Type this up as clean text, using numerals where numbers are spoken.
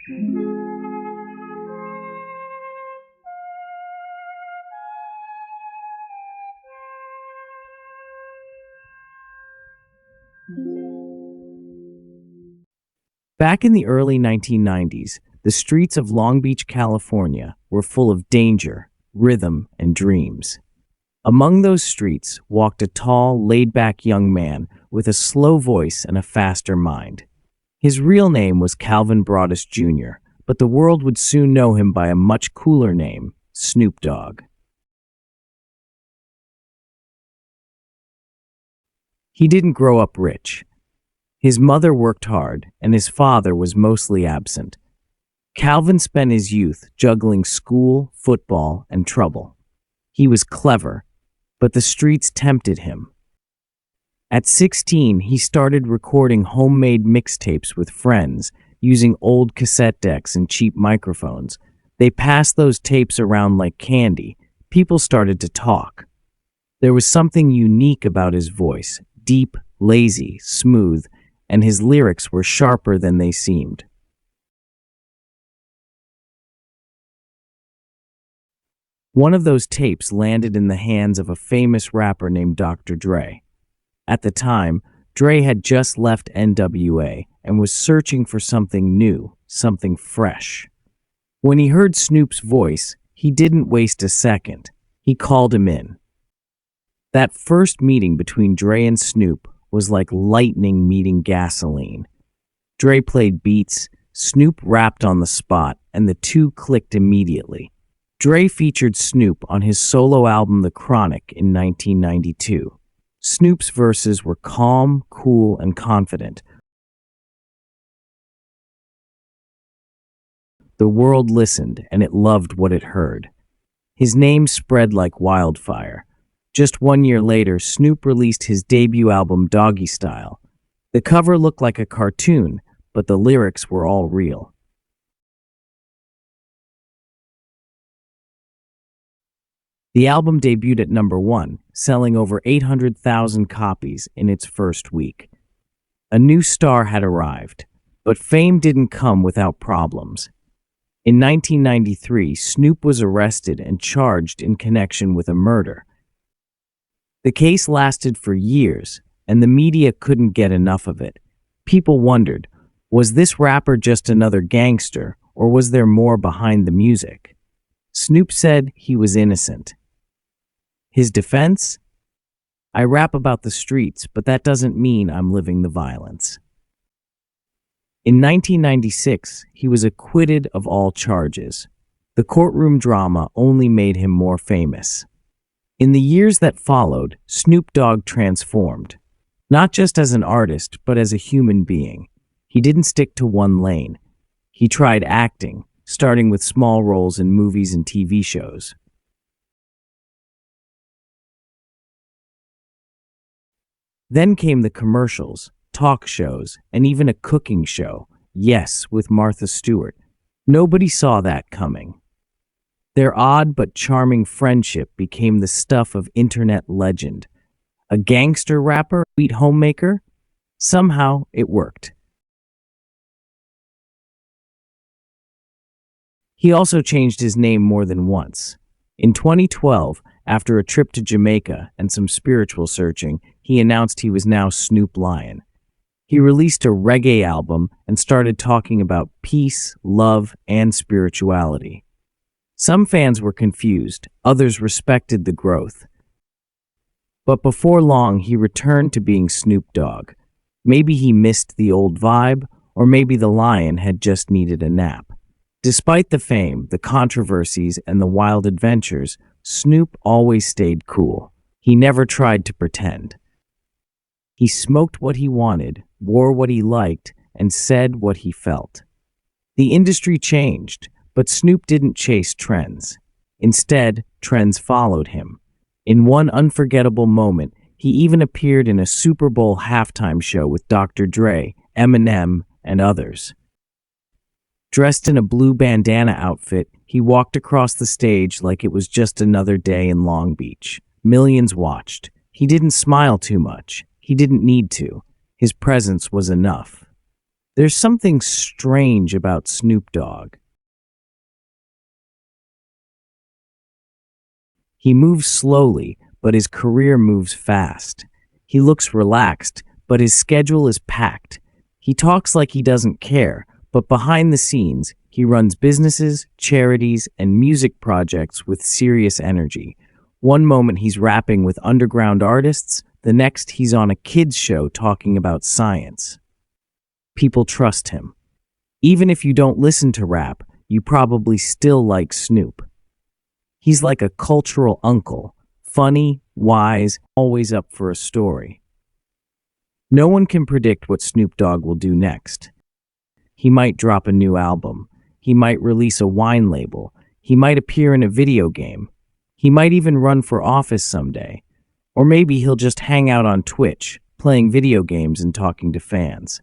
Back in the early 1990s, the streets of Long Beach, California were full of danger, rhythm, and dreams. Among those streets walked a tall, laid-back young man with a slow voice and a faster mind. His real name was Calvin Broadus Jr., but the world would soon know him by a much cooler name, Snoop Dogg. He didn't grow up rich. His mother worked hard, and his father was mostly absent. Calvin spent his youth juggling school, football, and trouble. He was clever, but the streets tempted him. At 16, he started recording homemade mixtapes with friends, using old cassette decks and cheap microphones. They passed those tapes around like candy. People started to talk. There was something unique about his voice, deep, lazy, smooth, and his lyrics were sharper than they seemed. One of those tapes landed in the hands of a famous rapper named Dr. Dre. At the time, Dre had just left NWA and was searching for something new, something fresh. When he heard Snoop's voice, he didn't waste a second. He called him in. That first meeting between Dre and Snoop was like lightning meeting gasoline. Dre played beats, Snoop rapped on the spot, and the two clicked immediately. Dre featured Snoop on his solo album The Chronic in 1992. Snoop's verses were calm, cool, and confident. The world listened, and it loved what it heard. His name spread like wildfire. Just 1 year later, Snoop released his debut album Doggy Style. The cover looked like a cartoon, but the lyrics were all real. The album debuted at number 1, selling over 800,000 copies in its first week. A new star had arrived, but fame didn't come without problems. In 1993, Snoop was arrested and charged in connection with a murder. The case lasted for years, and the media couldn't get enough of it. People wondered, was this rapper just another gangster, or was there more behind the music? Snoop said he was innocent. His defense? I rap about the streets, but that doesn't mean I'm living the violence. In 1996, he was acquitted of all charges. The courtroom drama only made him more famous. In the years that followed, Snoop Dogg transformed, not just as an artist, but as a human being. He didn't stick to one lane. He tried acting, starting with small roles in movies and TV shows. Then came the commercials, talk shows, and even a cooking show, Yes, with Martha Stewart. Nobody saw that coming. Their odd but charming friendship became the stuff of internet legend. A gangster rapper, sweet homemaker? Somehow it worked. He also changed his name more than once. In 2012, after a trip to Jamaica and some spiritual searching, he announced he was now Snoop Lion. He released a reggae album and started talking about peace, love, and spirituality. Some fans were confused, others respected the growth. But before long, he returned to being Snoop Dogg. Maybe he missed the old vibe, or maybe the lion had just needed a nap. Despite the fame, the controversies, and the wild adventures, Snoop always stayed cool. He never tried to pretend. He smoked what he wanted, wore what he liked, and said what he felt. The industry changed, but Snoop didn't chase trends. Instead, trends followed him. In one unforgettable moment, he even appeared in a Super Bowl halftime show with Dr. Dre, Eminem, and others. Dressed in a blue bandana outfit, he walked across the stage like it was just another day in Long Beach. Millions watched. He didn't smile too much. He didn't need to. His presence was enough. There's something strange about Snoop Dogg. He moves slowly, but his career moves fast. He looks relaxed, but his schedule is packed. He talks like he doesn't care, but behind the scenes, he runs businesses, charities, and music projects with serious energy. One moment he's rapping with underground artists, the next he's on a kids show talking about science. People trust him. Even if you don't listen to rap, you probably still like Snoop. He's like a cultural uncle, funny, wise, always up for a story. No one can predict what Snoop Dogg will do next. He might drop a new album. He might release a wine label. He might appear in a video game. He might even run for office someday. Or maybe he'll just hang out on Twitch, playing video games and talking to fans.